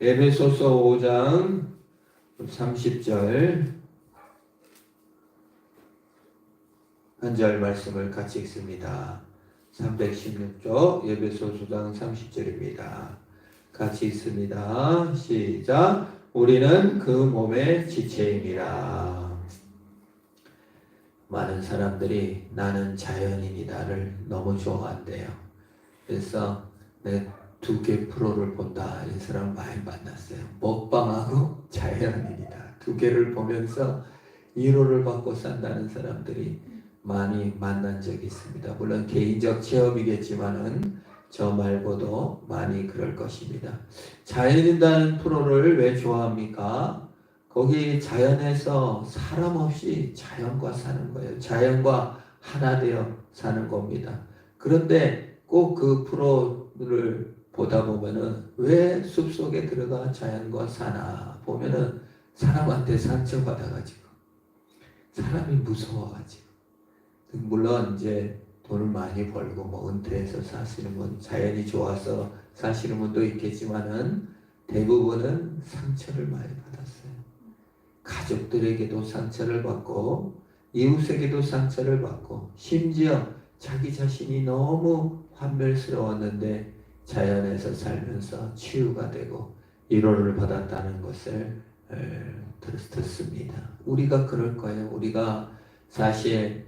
에베소서 5장 30절 한 절 말씀을 같이 읽습니다. 316조 에베소서 5장 30절입니다. 같이 읽습니다. 시작. 우리는 그 몸의 지체입니다. 많은 사람들이 나는 자연인이다를 너무 좋아한대요. 그래서 내 2개 프로를 본다 이 사람 많이 만났어요. 먹방하고 자연인이다. 2개를 보면서 위로를 받고 산다는 사람들이 많이 만난 적이 있습니다. 물론 개인적 체험이겠지만은 저 말고도 많이 그럴 것입니다. 자연인이라는 프로를 왜 좋아합니까? 거기 자연에서 사람 없이 자연과 사는 거예요. 자연과 하나 되어 사는 겁니다. 그런데 꼭 그 프로를 보다 보면은 왜 숲속에 들어가 자연과 사나 보면은 사람한테 상처받아가지고 사람이 무서워가지고, 물론 이제 돈을 많이 벌고 뭐 은퇴해서 사시는 분, 자연이 좋아서 사시는 분도 있겠지만은 대부분은 상처를 많이 받았어요. 가족들에게도 상처를 받고 이웃에게도 상처를 받고 심지어 자기 자신이 너무 환멸스러웠는데 자연에서 살면서 치유가 되고 위로를 받았다는 것을 듣습니다. 우리가 그럴 거예요. 우리가 사실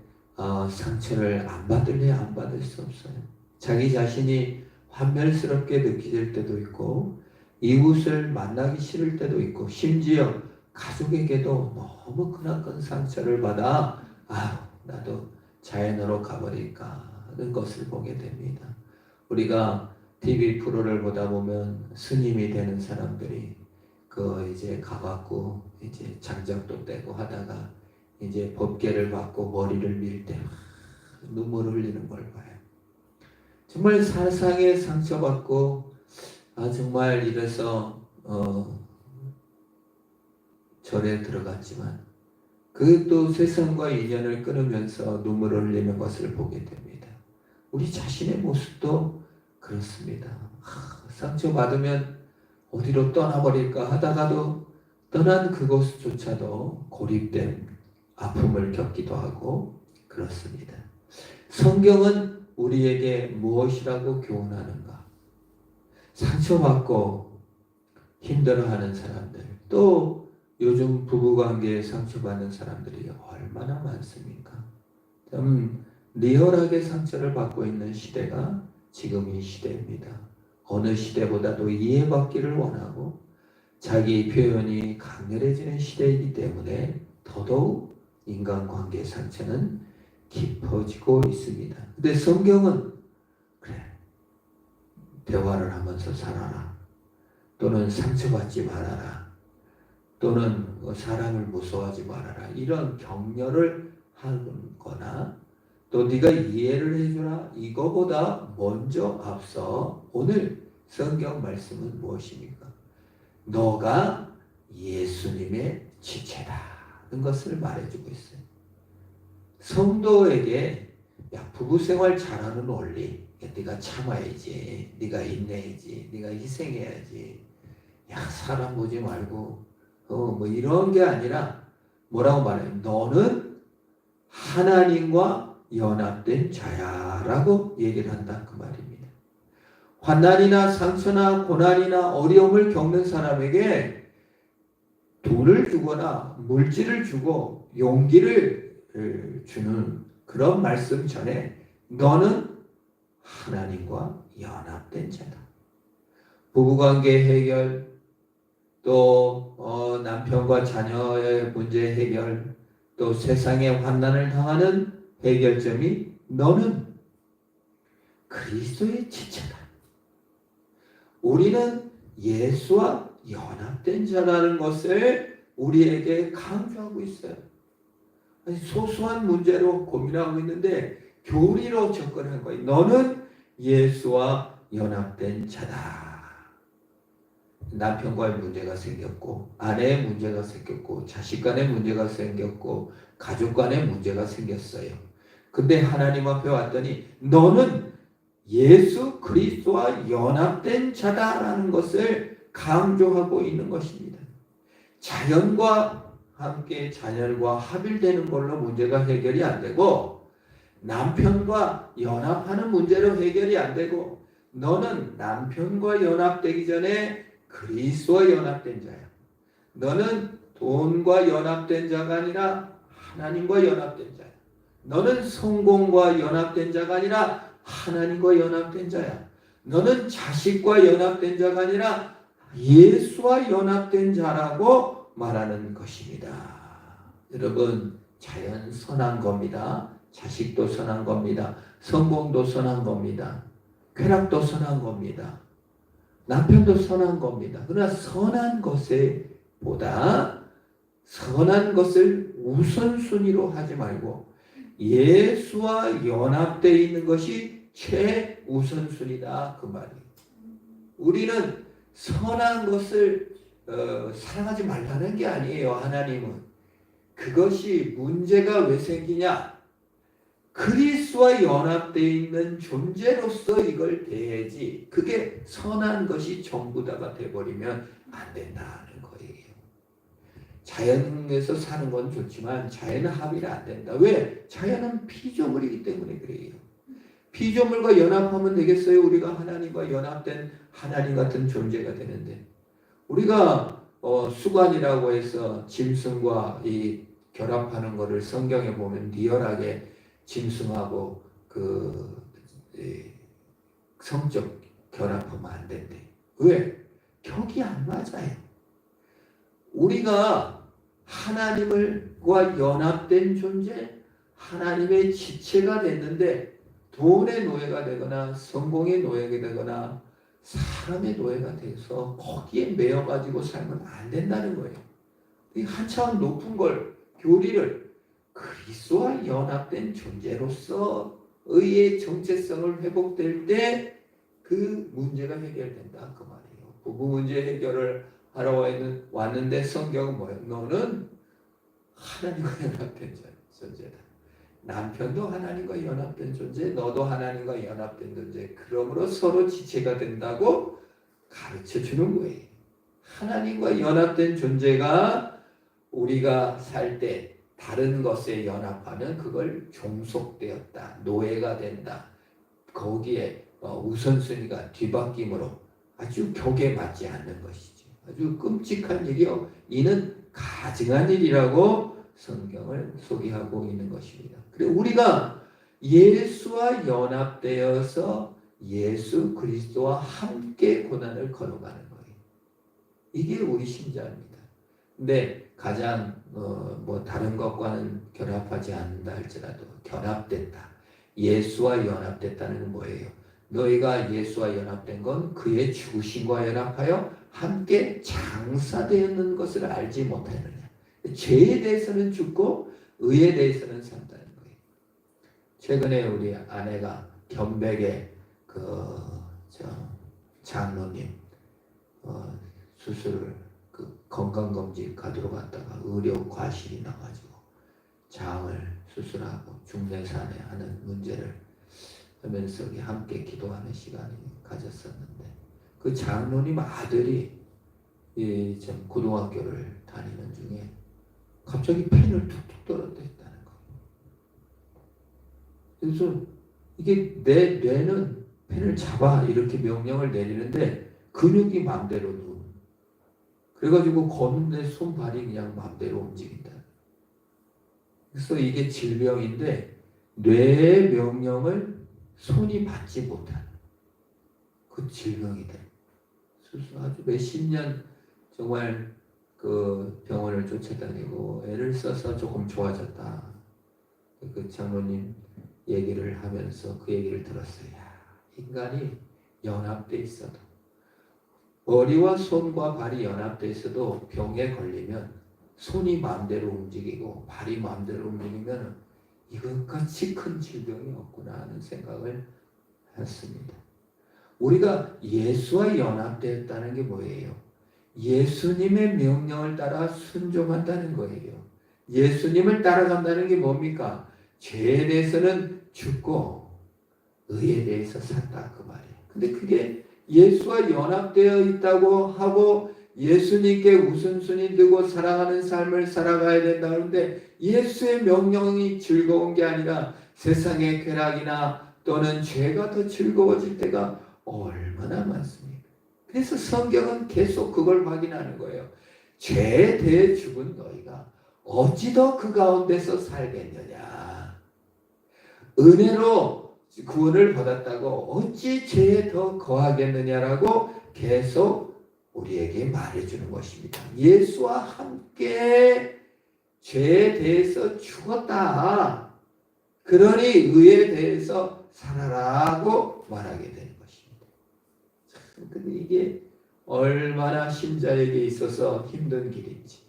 상처를 안 받을래 안 받을 수 없어요. 자기 자신이 환멸스럽게 느낄 때도 있고 이웃을 만나기 싫을 때도 있고 심지어 가족에게도 너무 크나큰 상처를 받아 나도 자연으로 가버릴까 하는 것을 보게 됩니다. 우리가 TV 프로를 보다 보면 스님이 되는 사람들이 이제 가갖고 이제 장작도 떼고 하다가 이제 법계를 받고 머리를 밀 때 눈물을 흘리는 걸 봐요. 정말 사상에 상처받고 정말 이래서 절에 들어갔지만 또 세상과 인연을 끊으면서 눈물을 흘리는 것을 보게 됩니다. 우리 자신의 모습도 그렇습니다. 상처받으면 어디로 떠나버릴까 하다가도 떠난 그곳조차도 고립된 아픔을 겪기도 하고 그렇습니다. 성경은 우리에게 무엇이라고 교훈하는가? 상처받고 힘들어하는 사람들, 또 요즘 부부관계에 상처받는 사람들이 얼마나 많습니까? 좀 리얼하게 상처를 받고 있는 시대가 지금 이 시대입니다. 어느 시대보다도 이해받기를 원하고 자기 표현이 강렬해지는 시대이기 때문에 더더욱 인간관계 상처는 깊어지고 있습니다. 근데 성경은 그래, 대화를 하면서 살아라, 또는 상처받지 말아라, 또는 사람을 무서워하지 말아라, 이런 격려를 하거나 또 네가 이해를 해주라, 이거보다 먼저 앞서 오늘 성경 말씀은 무엇입니까? 너가 예수님의 지체다는 것을 말해주고 있어요. 성도에게 부부 생활 잘하는 원리, 네가 참아야지, 네가 인내해야지, 네가 희생해야지, 사람 보지 말고 뭐 이런 게 아니라 뭐라고 말해요? 너는 하나님과 연합된 자야 라고 얘기를 한다 그 말입니다. 환난이나 상처나 고난이나 어려움을 겪는 사람에게 돈을 주거나 물질을 주고 용기를 주는 그런 말씀 전에 너는 하나님과 연합된 자다. 부부관계 해결, 또 남편과 자녀의 문제 해결, 또 세상의 환난을 당하는 해결점이 너는 그리스도의 지체다. 우리는 예수와 연합된 자라는 것을 우리에게 강조하고 있어요. 소소한 문제로 고민하고 있는데 교리로 접근한 거예요. 너는 예수와 연합된 자다. 남편과의 문제가 생겼고 아내의 문제가 생겼고 자식 간의 문제가 생겼고 가족 간의 문제가 생겼어요. 근데 하나님 앞에 왔더니 너는 예수 그리스도와 연합된 자다라는 것을 강조하고 있는 것입니다. 자연과 함께 자녀과 합일되는 걸로 문제가 해결이 안 되고 남편과 연합하는 문제로 해결이 안 되고 너는 남편과 연합되기 전에 그리스도와 연합된 자야. 너는 돈과 연합된 자가 아니라 하나님과 연합된 자야. 너는 성공과 연합된 자가 아니라 하나님과 연합된 자야. 너는 자식과 연합된 자가 아니라 예수와 연합된 자라고 말하는 것입니다. 여러분, 자연 선한 겁니다. 자식도 선한 겁니다. 성공도 선한 겁니다. 쾌락도 선한 겁니다. 남편도 선한 겁니다. 그러나 선한 것에 보다 선한 것을 우선순위로 하지 말고 예수와 연합되어 있는 것이 최우선순위다 그 말이에요. 우리는 선한 것을 사랑하지 말라는 게 아니에요. 하나님은 그것이 문제가 왜 생기냐? 그리스도와 연합되어 있는 존재로서 이걸 대해야지 그게 선한 것이 전부다가 돼버리면 안 된다는 거예요. 자연에서 사는 건 좋지만 자연은 합의가 안 된다. 왜? 자연은 피조물이기 때문에 그래요. 피조물과 연합하면 되겠어요? 우리가 하나님과 연합된 하나님 같은 존재가 되는데 우리가 수관이라고 해서 짐승과 이 결합하는 것을 성경에 보면 리얼하게 짐승하고 성적 결합하면 안 된대. 왜? 격이 안 맞아요. 우리가 하나님과 연합된 존재, 하나님의 지체가 됐는데 돈의 노예가 되거나 성공의 노예가 되거나 사람의 노예가 돼서 거기에 매여가지고 살면 안 된다는 거예요. 한 차원 높은 걸, 교리를 그리스도와 연합된 존재로서 의의 정체성을 회복될 때 그 문제가 해결된다 그 말이에요. 부부 문제 해결을 하러 왔는데 성경은 뭐예요? 너는 하나님과 연합된 존재다. 남편도 하나님과 연합된 존재, 너도 하나님과 연합된 존재. 그러므로 서로 지체가 된다고 가르쳐 주는 거예요. 하나님과 연합된 존재가 우리가 살 때 다른 것에 연합하면 그걸 종속되었다. 노예가 된다. 거기에 우선순위가 뒤바뀜으로 아주 격에 맞지 않는 것이지. 아주 끔찍한 일이요. 이는 가증한 일이라고 성경을 소개하고 있는 것입니다. 그리고 우리가 예수와 연합되어서 예수 그리스도와 함께 고난을 걸어가는 거예요. 이게 우리 신자입니다. 근데 가장 다른 것과는 결합하지 않는다 할지라도 결합됐다. 예수와 연합됐다는 건 뭐예요? 너희가 예수와 연합된 건 그의 죽으심과 연합하여 함께 장사되었는 것을 알지 못하느냐. 죄에 대해서는 죽고 의에 대해서는 산다는 거예요. 최근에 우리 아내가 견백에 장로님 수술 건강검진 가도록 갔다가 의료 과실이 나가지고 장을 수술하고 중내산에 하는 문제를 하면서 함께 기도하는 시간을 가졌었는데 그 장로님 아들이 고등학교를 다니는 중에 갑자기 펜을 툭툭 떨어뜨렸다는 거예요. 그래서 이게 내 뇌는 펜을 잡아 이렇게 명령을 내리는데 근육이 마음대로 그래가지고 걷는데 손발이 그냥 마음대로 움직인다. 그래서 이게 질병인데 뇌의 명령을 손이 받지 못하는 그 질병이다. 아주 몇십 년 정말 그 병원을 쫓아다니고 애를 써서 조금 좋아졌다. 그 장로님 얘기를 하면서 그 얘기를 들었어요. 야, 인간이 연합돼 있어도 머리와 손과 발이 연합돼 있어도 병에 걸리면 손이 마음대로 움직이고 발이 마음대로 움직이면 이것같이 큰 질병이 없구나 하는 생각을 했습니다. 우리가 예수와 연합되었다는 게 뭐예요? 예수님의 명령을 따라 순종한다는 거예요. 예수님을 따라간다는 게 뭡니까? 죄에 대해서는 죽고 의에 대해서 산다 그 말이에요. 근데 그게 예수와 연합되어 있다고 하고 예수님께 우선순위 두고 살아가는 삶을 살아가야 된다 하는데 예수의 명령이 즐거운 게 아니라 세상의 쾌락이나 또는 죄가 더 즐거워질 때가 얼마나 많습니까? 그래서 성경은 계속 그걸 확인하는 거예요. 죄에 대해 죽은 너희가 어찌 더 그 가운데서 살겠느냐. 은혜로 구원을 받았다고 어찌 죄에 더 거하겠느냐라고 계속 우리에게 말해주는 것입니다. 예수와 함께 죄에 대해서 죽었다. 그러니 의에 대해서 살아라고 말하게 되는 것입니다. 근데 이게 얼마나 신자에게 있어서 힘든 길인지.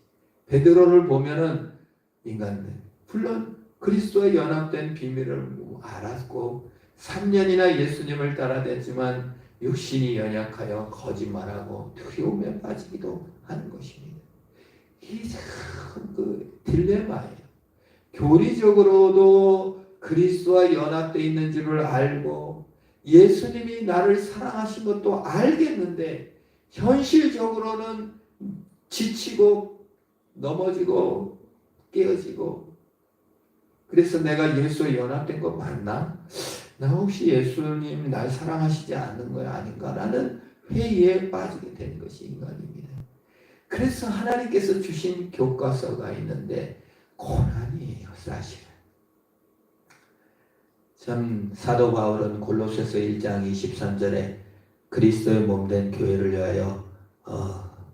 베드로를 보면은 인간들, 물론 그리스도와 연합된 비밀을 알았고 3년이나 예수님을 따라댔지만 육신이 연약하여 거짓말하고 두려움에 빠지기도 하는 것입니다. 이게 참 그 딜레마예요. 교리적으로도 그리스도와 연합되어 있는 줄을 알고 예수님이 나를 사랑하신 것도 알겠는데 현실적으로는 지치고 넘어지고 깨어지고 그래서 내가 예수와 연합된 거 맞나? 나 혹시 예수님 날 사랑하시지 않는 거 아닌가라는 회의에 빠지게 되는 것이 인간입니다. 그래서 하나님께서 주신 교과서가 있는데 고난이에요, 사실은. 참 사도 바울은 골로새서 1장 23절에 그리스도의 몸된 교회를 위하여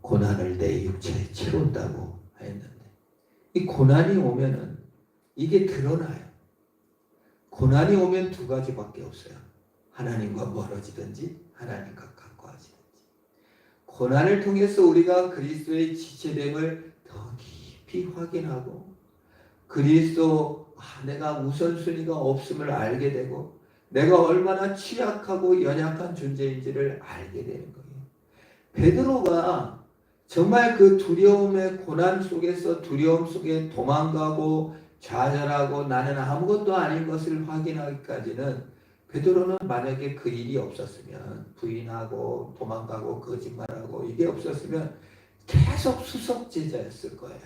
고난을 내 육체에 치른다고 했는데 이 고난이 오면은 이게 드러나요. 고난이 오면 두 가지밖에 없어요. 하나님과 멀어지든지 하나님과 가까워지든지. 고난을 통해서 우리가 그리스도의 지체됨을 더 깊이 확인하고 그리스도 내가 우선순위가 없음을 알게 되고 내가 얼마나 취약하고 연약한 존재인지를 알게 되는 거예요. 베드로가 정말 그 두려움의 고난 속에서 두려움 속에 도망가고 좌절하고 나는 아무것도 아닌 것을 확인하기까지는 베드로는 만약에 그 일이 없었으면 부인하고 도망가고 거짓말하고 이게 없었으면 계속 수석제자였을 거예요.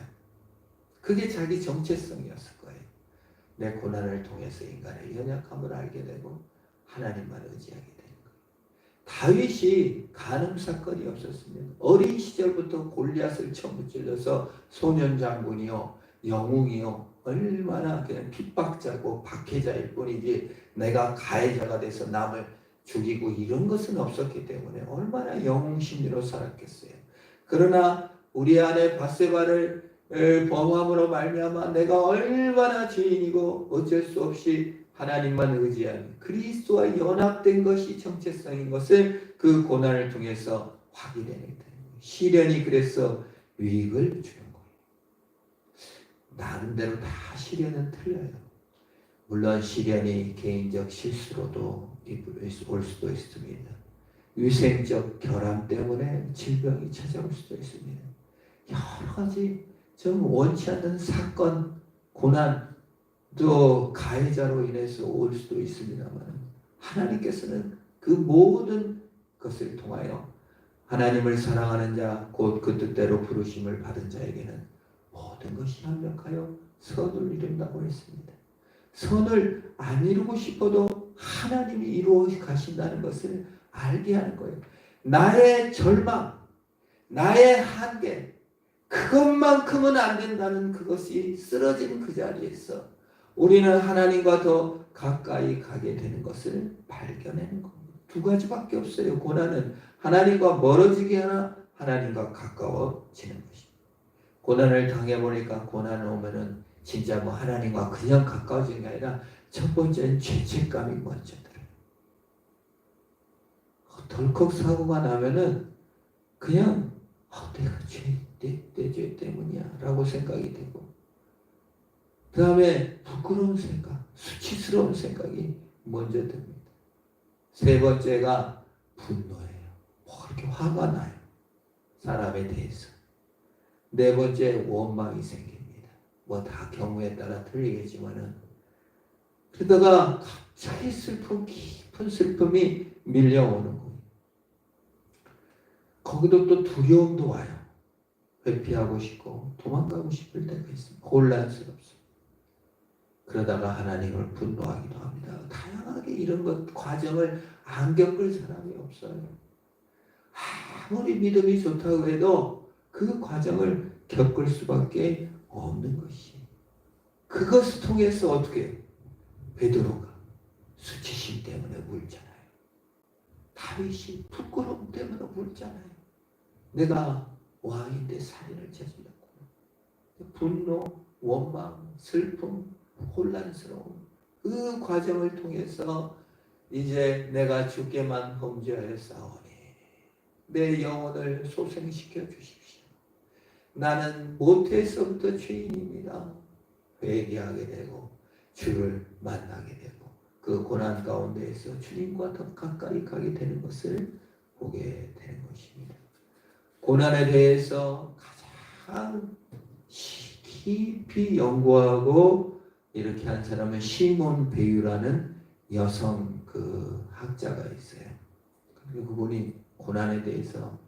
그게 자기 정체성이었을 거예요. 내 고난을 통해서 인간의 연약함을 알게 되고 하나님만 의지하게 되는 거예요. 다윗이 간음 사건이 없었으면 어린 시절부터 골리앗을 쳐무찔러서 소년 장군이요 영웅이요 얼마나 그냥 핍박자고 박해자일 뿐이지 내가 가해자가 돼서 남을 죽이고 이런 것은 없었기 때문에 얼마나 영웅 심리로 살았겠어요. 그러나 우리 안에 밧세바를 범함으로 말미암아 내가 얼마나 죄인이고 어쩔 수 없이 하나님만 의지하는 그리스도와 연합된 것이 정체성인 것을 그 고난을 통해서 확인해야 돼요. 시련이 그래서 유익을 주는 거예요. 나름대로 다 시련은 틀려요. 물론 시련이 개인적 실수로도 올 수도 있습니다. 위생적 결함 때문에 질병이 찾아올 수도 있습니다. 여러 가지 좀 원치 않는 사건, 고난, 또 가해자로 인해서 올 수도 있습니다만 하나님께서는 그 모든 것을 통하여 하나님을 사랑하는 자, 곧 그 뜻대로 부르심을 받은 자에게는 모든 것이 합력하여 선을 이룬다고 했습니다. 선을 안 이루고 싶어도 하나님이 이루어 가신다는 것을 알게 하는 거예요. 나의 절망, 나의 한계, 그것만큼은 안 된다는 그것이 쓰러진 그 자리에서 우리는 하나님과 더 가까이 가게 되는 것을 발견하는 겁니다. 두 가지밖에 없어요. 고난은 하나님과 멀어지게 하나 하나님과 가까워지는 것입니다. 고난을 당해보니까 고난을 오면은 진짜 뭐 하나님과 그냥 가까워지는 게 아니라 첫 번째는 죄책감이 먼저 들어요. 덜컥 사고가 나면은 그냥 내가 내 죄 때문이야 라고 생각이 되고 그 다음에 부끄러운 생각, 수치스러운 생각이 먼저 듭니다. 세 번째가 분노예요. 뭐 그렇게 화가 나요. 사람에 대해서. 네 번째 원망이 생깁니다. 뭐 다 경우에 따라 틀리겠지만은 그러다가 갑자기 깊은 슬픔이 밀려오는 거예요. 거기도 또 두려움도 와요. 회피하고 싶고 도망가고 싶을 때가 있습니다. 혼란스럽습니다. 그러다가 하나님을 분노하기도 합니다. 다양하게 이런 것 과정을 안 겪을 사람이 없어요. 아무리 믿음이 좋다고 해도 그 과정을 겪을 수밖에 없는 것이. 그것을 통해서 어떻게 베드로가 수치심 때문에 울잖아요. 다윗이 부끄러움 때문에 울잖아요. 내가 왕인데 살인을 저질렀고 분노, 원망, 슬픔, 혼란스러움 그 과정을 통해서 이제 내가 주께만 범죄하였사오니 내 영혼을 소생시켜 주십시오. 나는 모태에서부터 죄인입니다. 회개하게 되고 주를 만나게 되고 그 고난 가운데에서 주님과 더 가까이 가게 되는 것을 보게 되는 것입니다. 고난에 대해서 가장 깊이 연구하고 이렇게 한 사람은 시몬 베유라는 여성 그 학자가 있어요. 그리고 그분이 고난에 대해서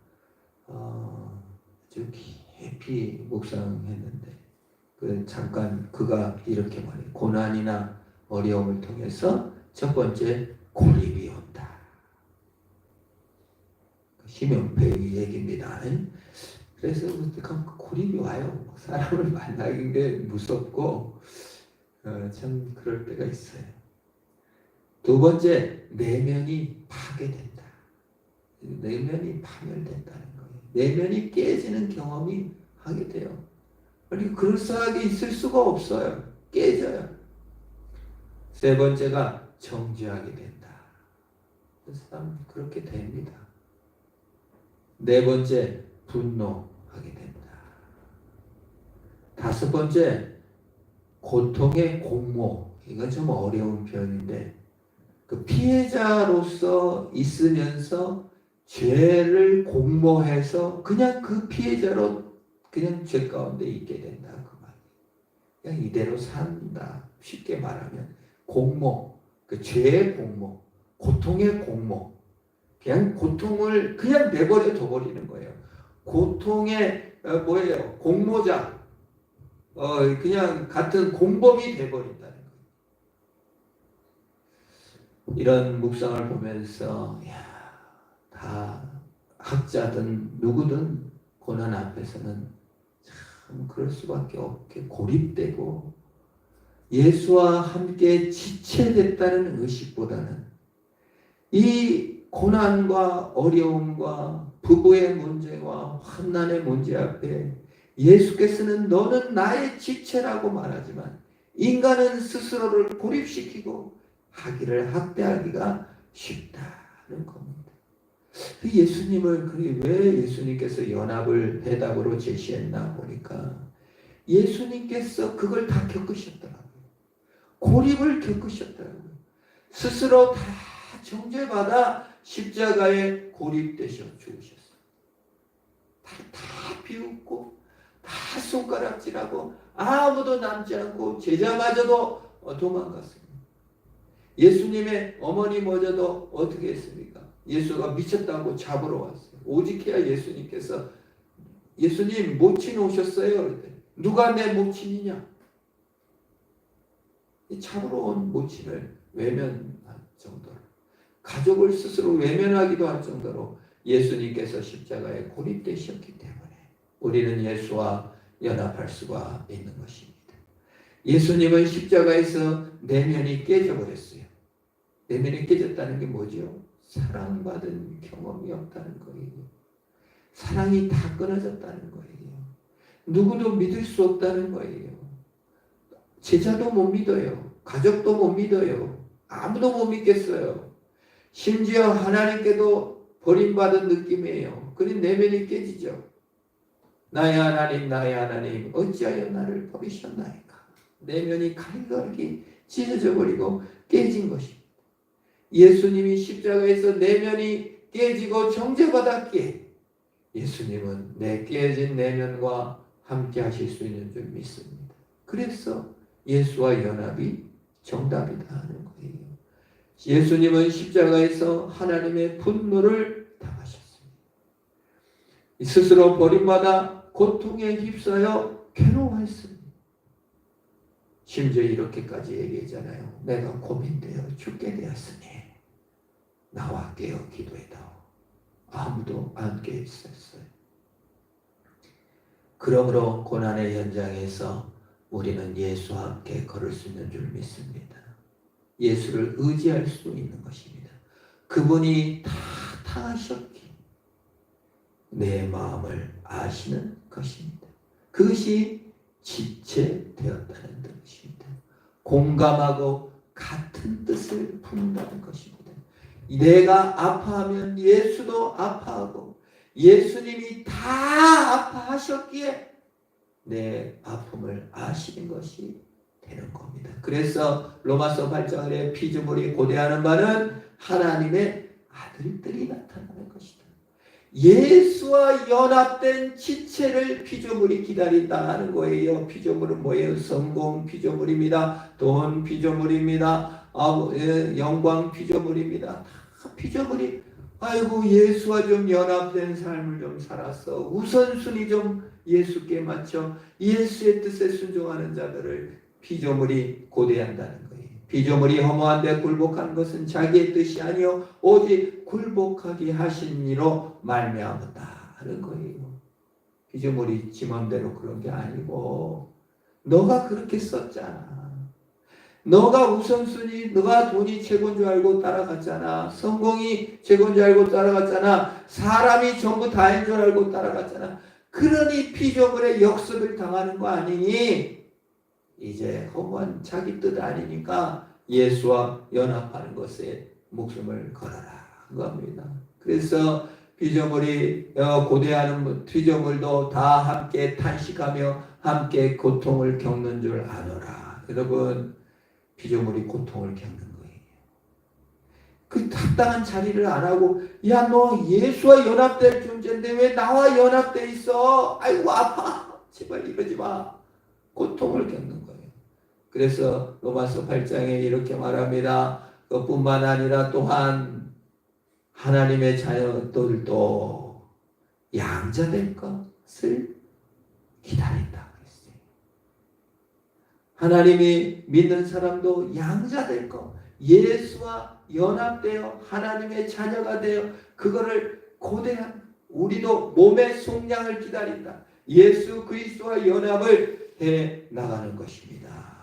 아주 깊이 묵상했는데 잠깐 그가 이렇게 말해요. 고난이나 어려움을 통해서 첫 번째 고립이 온다. 시몬 베유 얘기입니다. 그래서 고립이 와요. 사람을 만나는 게 무섭고 참 그럴 때가 있어요. 두 번째, 내면이 파괴된다. 내면이 파멸된다는 거예요. 내면이 깨지는 경험이 하게 돼요. 그리고 그럴싸하게 있을 수가 없어요. 깨져요. 세 번째가 정죄하게 된다. 그 사람 그렇게 됩니다. 네 번째, 분노하게 된다. 다섯 번째, 고통의 공모. 이건 좀 어려운 표현인데 그 피해자로서 있으면서 죄를 공모해서 그냥 그 피해자로 그냥 죄 가운데 있게 된다. 그 말. 그냥 이대로 산다. 쉽게 말하면 공모, 그 죄의 공모, 고통의 공모. 그냥 고통을 그냥 내버려 둬버리는 거예요. 고통의 뭐예요? 공모자. 그냥 같은 공범이 돼버린다는 거예요. 이런 묵상을 보면서 다 학자든 누구든 고난 앞에서는 참 그럴 수밖에 없게 고립되고 예수와 함께 지체됐다는 의식보다는 이 고난과 어려움과 부부의 문제와 환난의 문제 앞에 예수께서는 너는 나의 지체라고 말하지만 인간은 스스로를 고립시키고 하기를 학대하기가 쉽다는 겁니다. 예수님을 왜 예수님께서 연합을 해답으로 제시했나 보니까 예수님께서 그걸 다 겪으셨더라고요. 고립을 겪으셨더라고요. 스스로 다 정죄받아 십자가에 고립되셔 죽으셨어요. 다 비웃고 다 손가락질하고 아무도 남지 않고 제자마저도 도망갔습니다. 예수님의 어머니마저도 어떻게 했습니까? 예수가 미쳤다고 잡으러 왔어요. 오직해야 예수님께서 예수님 모친 오셨어요. 그랬더니 누가 내 모친이냐? 잡으러 온 모친을 외면할 정도로 가족을 스스로 외면하기도 할 정도로 예수님께서 십자가에 고립되셨기 때문에 우리는 예수와 연합할 수가 있는 것입니다. 예수님은 십자가에서 내면이 깨져버렸어요. 내면이 깨졌다는 게 뭐죠? 사랑받은 경험이 없다는 거예요. 사랑이 다 끊어졌다는 거예요. 누구도 믿을 수 없다는 거예요. 제자도 못 믿어요. 가족도 못 믿어요. 아무도 못 믿겠어요. 심지어 하나님께도 버림받은 느낌이에요. 그런 내면이 깨지죠. 나의 하나님 어찌하여 나를 버리셨나이까. 내면이 갈갈기 찢어져 버리고 깨진 것입니다. 예수님이 십자가에서 내면이 깨지고 정죄받았기에 예수님은 내 깨진 내면과 함께 하실 수 있는 줄 믿습니다. 그래서 예수와 연합이 정답이다 하는 거예요. 예수님은 십자가에서 하나님의 분노를 당하셨습니다. 스스로 버림받아 고통에 휩싸여 괴로워했습니다. 심지어 이렇게까지 얘기했잖아요. 내가 고민되어 죽게 되었으니 나와 깨어 기도해다오. 아무도 안 깨어 있었어요. 그러므로 고난의 현장에서 우리는 예수와 함께 걸을 수 있는 줄 믿습니다. 예수를 의지할 수 있는 것입니다. 그분이 다 당하셨기에 내 마음을 아시는 것입니다. 그것이 지체되었다는 뜻입니다. 공감하고 같은 뜻을 품는다는 것입니다. 내가 아파하면 예수도 아파하고 예수님이 다 아파하셨기에 내 아픔을 아시는 것이 되는 겁니다. 그래서 로마서 8장에 피조물이 고대하는 바는 하나님의 아들들이 나타나는 것이다. 예수와 연합된 지체를 피조물이 기다린다 하는 거예요. 피조물은 뭐예요? 성공 피조물입니다. 돈 피조물입니다. 영광 피조물입니다. 다 피조물이 아이고 예수와 좀 연합된 삶을 좀 살았어. 우선순위 좀 예수께 맞춰 예수의 뜻에 순종하는 자들을 피조물이 고대한다는 거예요. 피조물이 허무한데 굴복한 것은 자기의 뜻이 아니요 오직 굴복하게 하신 이로 말미암았다 하는 거예요. 피조물이 지 맘대로 그런 게 아니고 너가 그렇게 썼잖아. 너가 우선순위, 너가 돈이 최고인 줄 알고 따라갔잖아. 성공이 최고인 줄 알고 따라갔잖아. 사람이 전부 다인 줄 알고 따라갔잖아. 그러니 피조물의 역습을 당하는 거 아니니? 이제 허무한 자기 뜻 아니니까 예수와 연합하는 것에 목숨을 걸어라 한 겁니다. 그래서 피조물이 고대하는 피조물도 다 함께 탄식하며 함께 고통을 겪는 줄 아노라. 여러분 피조물이 고통을 겪는 거예요. 그 합당한 자리를 안 하고 야 너 예수와 연합될 존재인데 왜 나와 연합돼 있어? 아이고 아파. 제발 이러지 마. 고통을 겪는 거예요. 그래서 로마서 8장에 이렇게 말합니다. 그뿐만 아니라 또한 하나님의 자녀들도 양자될 것을 기다린다 그랬어요. 하나님이 믿는 사람도 양자될 것, 예수와 연합되어 하나님의 자녀가 되어 그거를 고대한 우리도 몸의 속량을 기다린다. 예수 그리스도와 연합을 해 나가는 것입니다.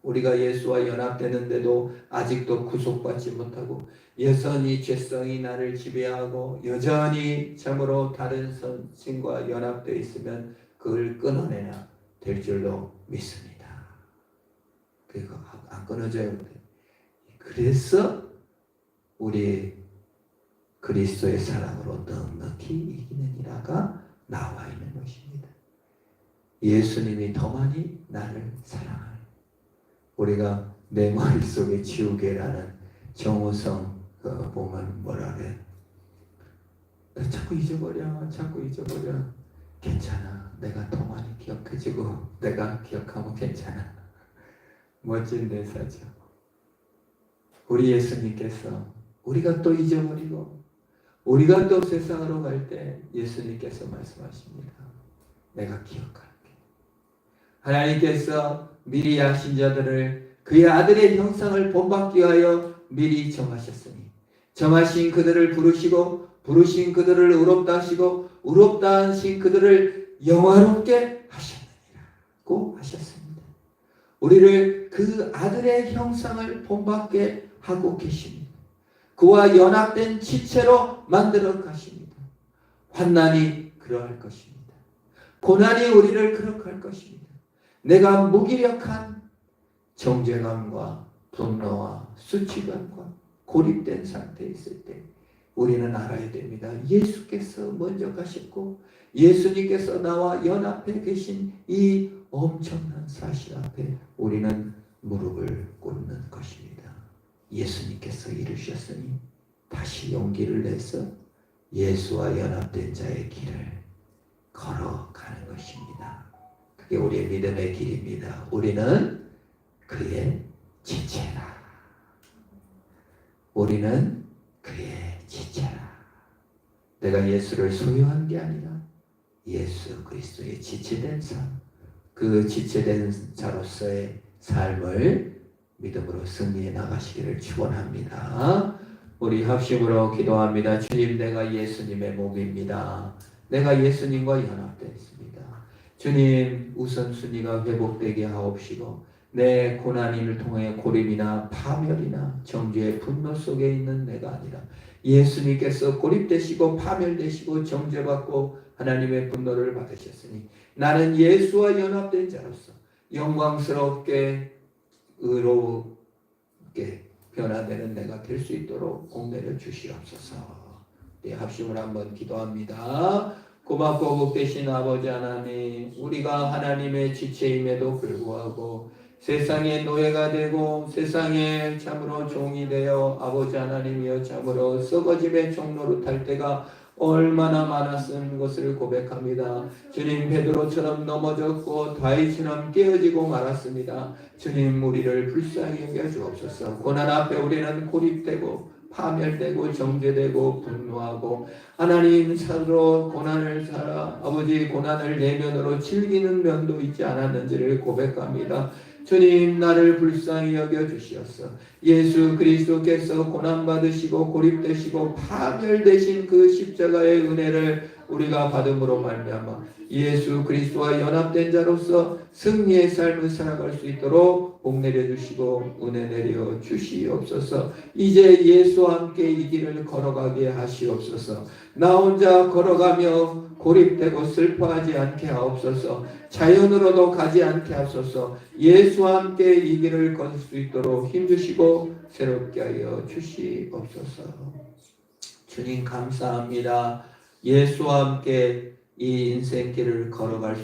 우리가 예수와 연합되는데도 아직도 구속받지 못하고 여전히 죄성이 나를 지배하고 여전히 참으로 다른 신과 연합되어 있으면 그걸 끊어내야 될 줄로 믿습니다. 그거 안 끊어져야 돼. 그래서 우리 그리스도의 사랑으로 넉넉히 이기느니라가 나와 있는 것입니다. 예수님이 더 많이 나를 사랑하는 우리가 내 머릿속에 지우개라는 정호성 보면 뭐라 그래? 자꾸 잊어버려. 괜찮아. 내가 더 많이 기억해주고 내가 기억하면 괜찮아. 멋진 대사죠. 우리 예수님께서 우리가 또 잊어버리고 우리가 또 세상으로 갈 때 예수님께서 말씀하십니다. 내가 기억할게. 하나님께서 미리 아신 자들을 그의 아들의 형상을 본받기 위하여 미리 정하셨으니 정하신 그들을 부르시고 부르신 그들을 의롭다 하시고 의롭다 하신 그들을 영화롭게 하셨느니라고 하셨습니다. 우리를 그 아들의 형상을 본받게 하고 계십니다. 그와 연합된 지체로 만들어 가십니다. 환난이 그러할 것입니다. 고난이 우리를 그렇게 할 것입니다. 내가 무기력한 정죄감과 분노와 수치감과 고립된 상태에 있을 때 우리는 알아야 됩니다. 예수께서 먼저 가셨고 예수님께서 나와 연합해 계신 이 엄청난 사실 앞에 우리는 무릎을 꿇는 것입니다. 예수님께서 이루셨으니 다시 용기를 내서 예수와 연합된 자의 길을 걸어가는 것입니다. 그게 우리의 믿음의 길입니다. 우리는 그의 지체라. 우리는 그의 지체라. 내가 예수를 소유한 게 아니라 예수 그리스도의 지체된 삶, 그 지체된 자로서의 삶을 믿음으로 승리해 나가시기를 축원합니다. 우리 합심으로 기도합니다. 주님, 내가 예수님의 몸입니다. 내가 예수님과 연합되어 있습니다. 주님, 우선순위가 회복되게 하옵시고 내 고난을 통해 고립이나 파멸이나 정죄의 분노 속에 있는 내가 아니라 예수님께서 고립되시고 파멸되시고 정죄받고 하나님의 분노를 받으셨으니 나는 예수와 연합된 자로서 영광스럽게 의롭게 변화되는 내가 될 수 있도록 공내려 주시옵소서. 네, 합심을 한번 기도합니다. 고맙고 복되신 아버지 하나님, 우리가 하나님의 지체임에도 불구하고 세상의 노예가 되고 세상에 참으로 종이 되어 아버지 하나님이여 참으로 썩어짐의 종로로 탈 때가 얼마나 많았은 것을 고백합니다. 주님, 베드로처럼 넘어졌고 다윗처럼 깨어지고 말았습니다. 주님, 우리를 불쌍히 여겨 주옵소서. 고난 앞에 우리는 고립되고 파멸되고 정죄되고 분노하고 하나님 사로 고난을 살아 아버지 고난을 내면으로 즐기는 면도 있지 않았는지를 고백합니다. 주님, 나를 불쌍히 여겨 주시옵소서. 예수 그리스도께서 고난받으시고 고립되시고 파멸되신 그 십자가의 은혜를 우리가 받음으로 말미암아 예수 그리스도와 연합된 자로서 승리의 삶을 살아갈 수 있도록 복 내려주시고 은혜 내려 주시옵소서. 이제 예수와 함께 이 길을 걸어가게 하시옵소서. 나 혼자 걸어가며 고립되고 슬퍼하지 않게 하옵소서. 자연으로도 가지 않게 하소서. 예수와 함께 이 길을 걷을 수 있도록 힘주시고 새롭게 하여 주시옵소서. 주님 감사합니다. 예수와 함께 이 인생길을 걸어갈